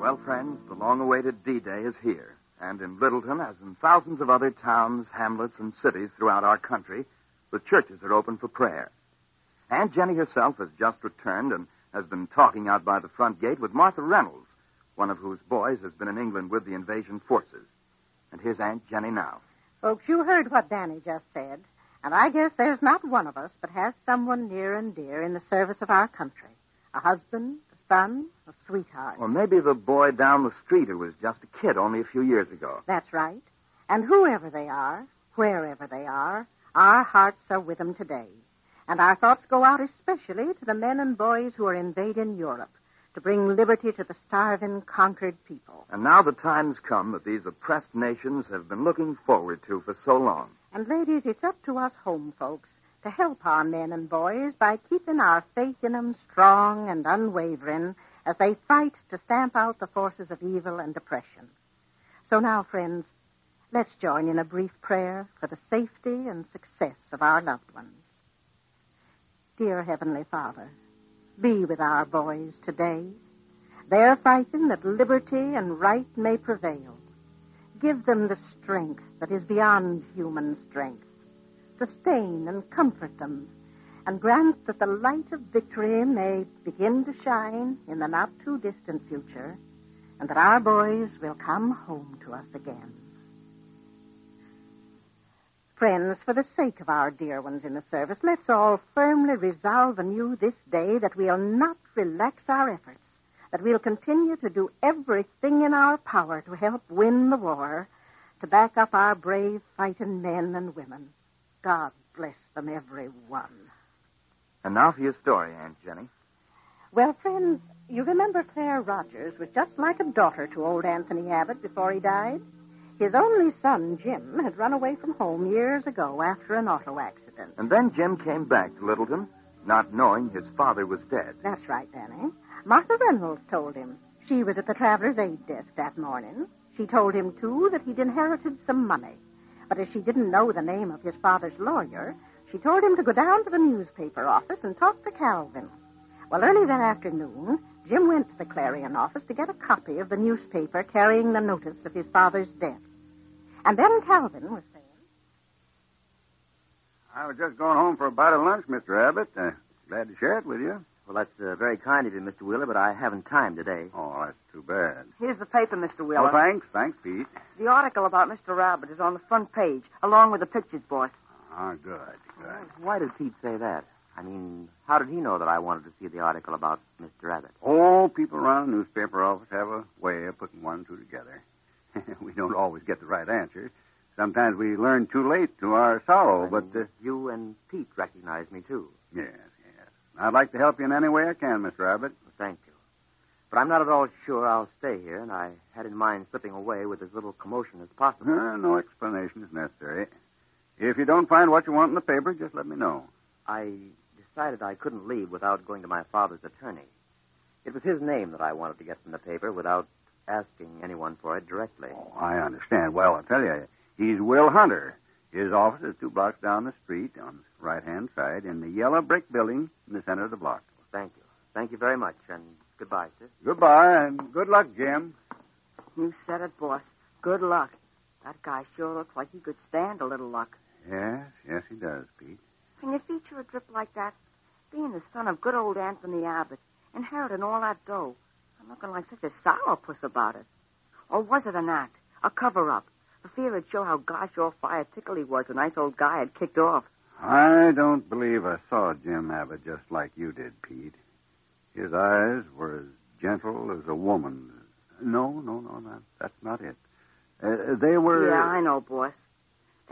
Well, friends, the long-awaited D-Day is here. And in Littleton, as in thousands of other towns, hamlets, and cities throughout our country, the churches are open for prayer. Aunt Jenny herself has just returned and has been talking out by the front gate with Martha Reynolds, one of whose boys has been in England with the invasion forces. And here's Aunt Jenny now. Folks, you heard what Danny just said. And I guess there's not one of us but has someone near and dear in the service of our country. A husband, a son, a sweetheart. Or maybe the boy down the street who was just a kid only a few years ago. That's right. And whoever they are, wherever they are, our hearts are with them today. And our thoughts go out especially to the men and boys who are invading Europe to bring liberty to the starving, conquered people. And now the time's come that these oppressed nations have been looking forward to for so long. And, ladies, it's up to us home folks to help our men and boys by keeping our faith in them strong and unwavering as they fight to stamp out the forces of evil and oppression. So now, friends, let's join in a brief prayer for the safety and success of our loved ones. Dear Heavenly Father, be with our boys today. They're fighting that liberty and right may prevail. Give them the strength that is beyond human strength. Sustain and comfort them, and grant that the light of victory may begin to shine in the not-too-distant future, and that our boys will come home to us again. Friends, for the sake of our dear ones in the service, let's all firmly resolve anew this day that we'll not relax our efforts, that we'll continue to do everything in our power to help win the war, to back up our brave fighting men and women. God bless them, every one. And now for your story, Aunt Jenny. Well, friends, you remember Claire Rogers was just like a daughter to old Anthony Abbot before he died. His only son, Jim, had run away from home years ago after an auto accident. And then Jim came back to Littleton, not knowing his father was dead. That's right, Danny. Martha Reynolds told him. She was at the traveler's aid desk that morning. She told him, too, that he'd inherited some money. But as she didn't know the name of his father's lawyer, she told him to go down to the newspaper office and talk to Calvin. Well, early that afternoon, Jim went to the Clarion office to get a copy of the newspaper carrying the notice of his father's death. And then Calvin was saying... I was just going home for a bite of lunch, Mr. Abbott. Glad to share it with you. Well, that's very kind of you, Mr. Wheeler, but I haven't time today. Oh, that's too bad. Here's the paper, Mr. Wheeler. Oh, thanks. Thanks, Pete. The article about Mr. Abbott is on the front page, along with the pictures, boss. Ah, good. Why did Pete say that? I mean, how did he know that I wanted to see the article about Mr. Abbott? Oh, people around the newspaper office have a way of putting one and two together. We don't always get the right answer. Sometimes we learn too late to our sorrow, but... You and Pete recognize me, too. Yes. I'd like to help you in any way I can, Mr. Abbott. Well, thank you. But I'm not at all sure I'll stay here, and I had in mind slipping away with as little commotion as possible. No explanation is necessary. If you don't find what you want in the paper, just let me know. I decided I couldn't leave without going to my father's attorney. It was his name that I wanted to get from the paper without asking anyone for it directly. Oh, I understand. Well, I'll tell you, he's Will Hunter. His office is 2 blocks down the street on the right-hand side in the yellow brick building in the center of the block. Well, thank you. Thank you very much, and goodbye, sir. Goodbye, and good luck, Jim. You said it, boss. Good luck. That guy sure looks like he could stand a little luck. Yes, he does, Pete. Can you feature a trip like that? Being the son of good old Anthony Abbott, inheriting all that dough. I'm looking like such a sourpuss about it. Or was it an act? A cover-up? For fear it'd show how gosh all fire tickle he was, a nice old guy had kicked off. I don't believe I saw Jim Abbott just like you did, Pete. His eyes were as gentle as a woman's. No, that's not it. They were... Yeah, I know, boss.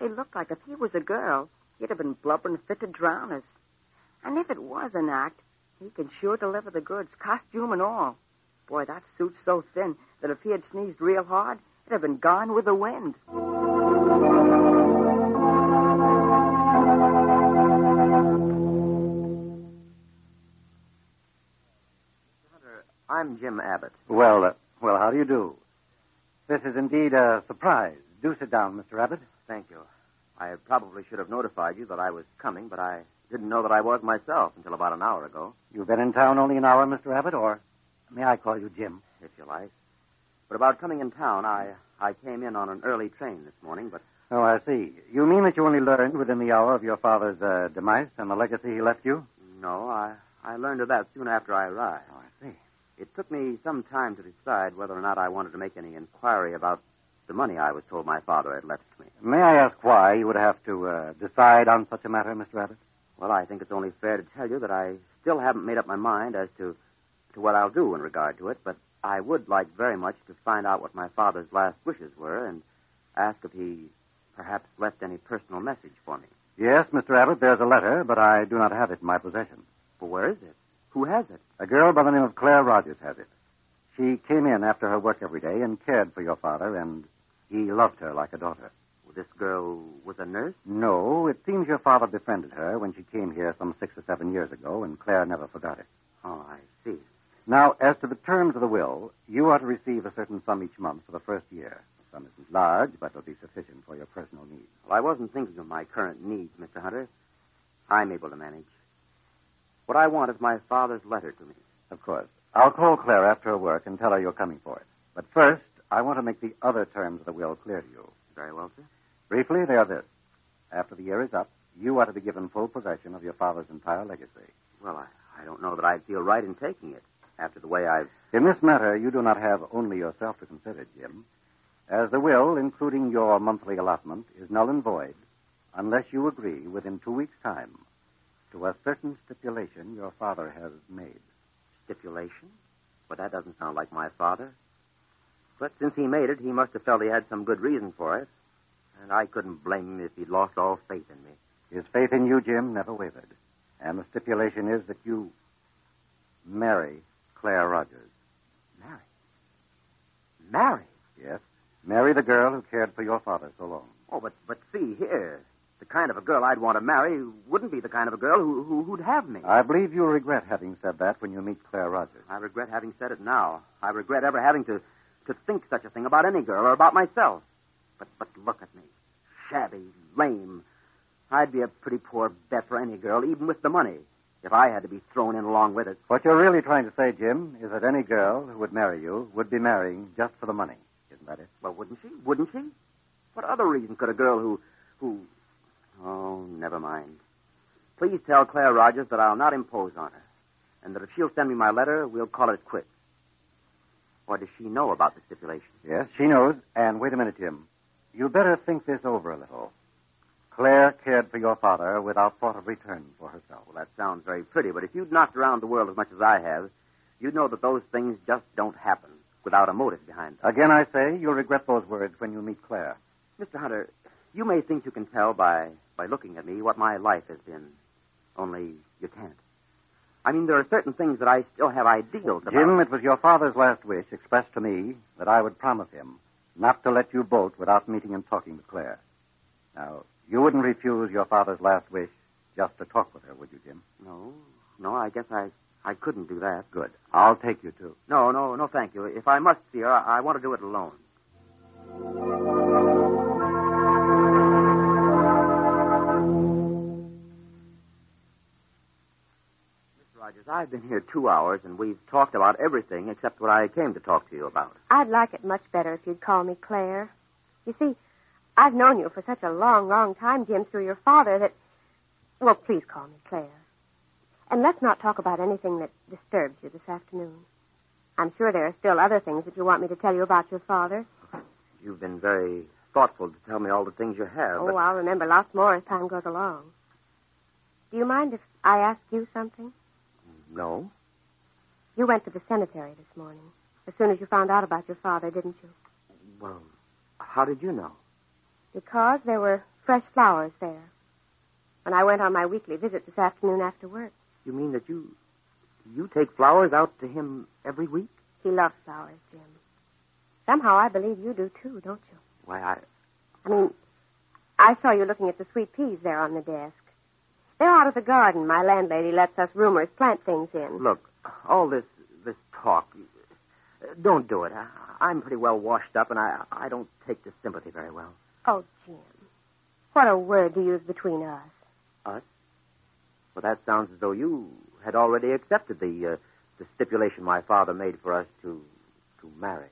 They looked like if he was a girl, he'd have been blubbering fit to drown us. And if it was an act, he can sure deliver the goods, costume and all. Boy, that suit's so thin that if he had sneezed real hard, it'd have been gone with the wind. I'm Jim Abbott. Well, how do you do? This is indeed a surprise. Do sit down, Mr. Abbott. Thank you. I probably should have notified you that I was coming, but I didn't know that I was myself until about an hour ago. You've been in town only an hour, Mr. Abbott, or may I call you Jim? If you like. But about coming in town, I came in on an early train this morning, but... Oh, I see. You mean that you only learned within the hour of your father's demise and the legacy he left you? No, I learned of that soon after I arrived. Oh, I see. It took me some time to decide whether or not I wanted to make any inquiry about the money I was told my father had left me. May I ask why you would have to decide on such a matter, Mr. Abbott? Well, I think it's only fair to tell you that I still haven't made up my mind as to what I'll do in regard to it, but I would like very much to find out what my father's last wishes were and ask if he perhaps left any personal message for me. Yes, Mr. Abbott, there's a letter, but I do not have it in my possession. Well, where is it? Who has it? A girl by the name of Claire Rogers has it. She came in after her work every day and cared for your father, and he loved her like a daughter. Well, this girl was a nurse? No, it seems your father befriended her when she came here some 6 or 7 years ago, and Claire never forgot it. Oh, I see. Now, as to the terms of the will, you are to receive a certain sum each month for the first year. The sum isn't large, but it'll be sufficient for your personal needs. Well, I wasn't thinking of my current needs, Mr. Hunter. I'm able to manage. What I want is my father's letter to me. Of course. I'll call Claire after her work and tell her you're coming for it. But first, I want to make the other terms of the will clear to you. Very well, sir. Briefly, they are this. After the year is up, you are to be given full possession of your father's entire legacy. Well, I don't know that I'd feel right in taking it after the way I've... In this matter, you do not have only yourself to consider, Jim, as the will, including your monthly allotment, is null and void unless you agree within 2 weeks' time to a certain stipulation your father has made. Stipulation? Well, that doesn't sound like my father. But since he made it, he must have felt he had some good reason for it. And I couldn't blame him if he'd lost all faith in me. His faith in you, Jim, never wavered. And the stipulation is that you marry Claire Rogers. Marry? Marry? Yes. Marry the girl who cared for your father so long. Oh, but see here. The kind of a girl I'd want to marry wouldn't be the kind of a girl who'd have me. I believe you'll regret having said that when you meet Claire Rogers. I regret having said it now. I regret ever having to think such a thing about any girl or about myself. But look at me. Shabby, lame. I'd be a pretty poor bet for any girl, even with the money, if I had to be thrown in along with it. What you're really trying to say, Jim, is that any girl who would marry you would be marrying just for the money. Isn't that it? Well, wouldn't she? Wouldn't she? What other reason could a girl who... Oh, never mind. Please tell Claire Rogers that I'll not impose on her, and that if she'll send me my letter, we'll call it quits. Or does she know about the stipulation? Yes, she knows. And wait a minute, Jim. You better think this over a little. Claire cared for your father without thought of return for herself. Well, that sounds very pretty, but if you'd knocked around the world as much as I have, you'd know that those things just don't happen without a motive behind them. Again, I say, you'll regret those words when you meet Claire. Mr. Hunter, you may think you can tell by looking at me what my life has been, only you can't. I mean, there are certain things that I still have ideals about. Jim, it was your father's last wish expressed to me that I would promise him not to let you bolt without meeting and talking to Claire. Now, you wouldn't refuse your father's last wish just to talk with her, would you, Jim? No, I guess I couldn't do that. Good. I'll take you, too. No, thank you. If I must see her, I want to do it alone. Rogers, I've been here 2 hours, and we've talked about everything except what I came to talk to you about. I'd like it much better if you'd call me Claire. You see, I've known you for such a long, long time, Jim, through your father, that... Well, please call me Claire. And let's not talk about anything that disturbs you this afternoon. I'm sure there are still other things that you want me to tell you about your father. You've been very thoughtful to tell me all the things you have. Oh, I'll remember lots more as time goes along. Do you mind if I ask you something? No. You went to the cemetery this morning, as soon as you found out about your father, didn't you? Well, how did you know? Because there were fresh flowers there. When I went on my weekly visit this afternoon after work. You mean that you take flowers out to him every week? He loves flowers, Jim. Somehow I believe you do, too, don't you? Why, I mean, I saw you looking at the sweet peas there on the desk. They're out of the garden. My landlady lets us roomers plant things in. Look, all this talk, don't do it. I'm pretty well washed up, and I don't take this sympathy very well. Oh, Jim, what a word to use between us. Us? Well, that sounds as though you had already accepted the stipulation my father made for us to marry.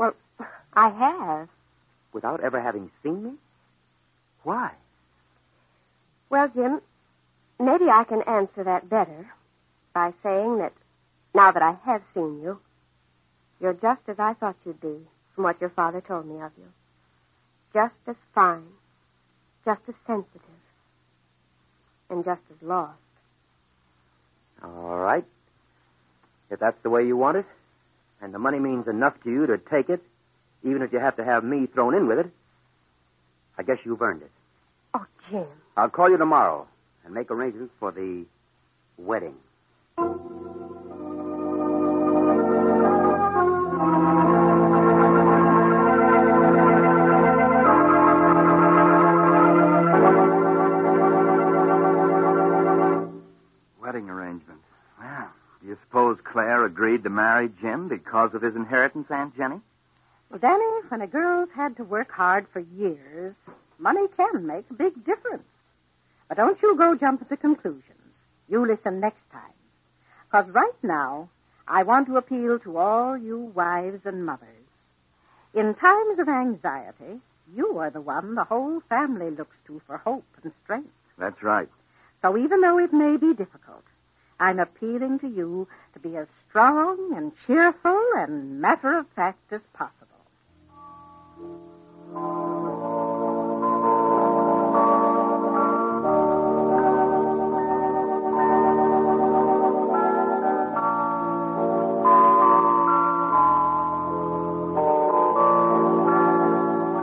Well, I have. Without ever having seen me? Why? Well, Jim, maybe I can answer that better by saying that now that I have seen you, you're just as I thought you'd be from what your father told me of you. Just as fine, just as sensitive, and just as lost. All right. If that's the way you want it, and the money means enough to you to take it, even if you have to have me thrown in with it, I guess you've earned it. Oh, Jim. I'll call you tomorrow and make arrangements for the wedding. Wedding arrangements. Well, do you suppose Claire agreed to marry Jim because of his inheritance, Aunt Jenny? Well, Danny, when a girl's had to work hard for years, money can make a big difference. But don't you go jumping to conclusions. You listen next time. Because right now, I want to appeal to all you wives and mothers. In times of anxiety, you are the one the whole family looks to for hope and strength. That's right. So even though it may be difficult, I'm appealing to you to be as strong and cheerful and matter-of-fact as possible.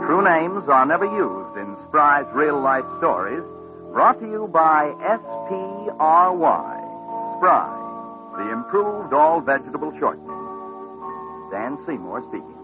True names are never used in Spry's real-life stories. Brought to you by S.P.R.Y. Spry, the improved all-vegetable shortening. Dan Seymour speaking.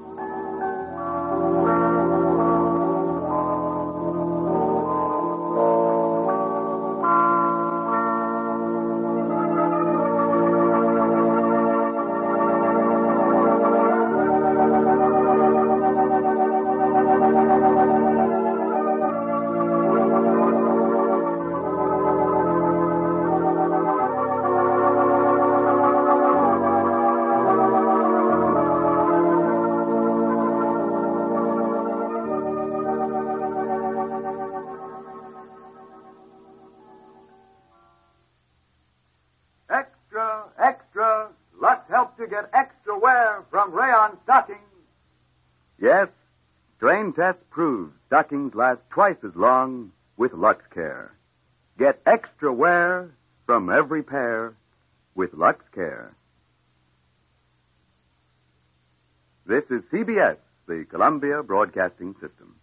Extra, extra. Lux helps you get extra wear from rayon stockings. Yes, strain test proves stockings last twice as long with Lux Care. Get extra wear from every pair with Lux Care. This is CBS, the Columbia Broadcasting System.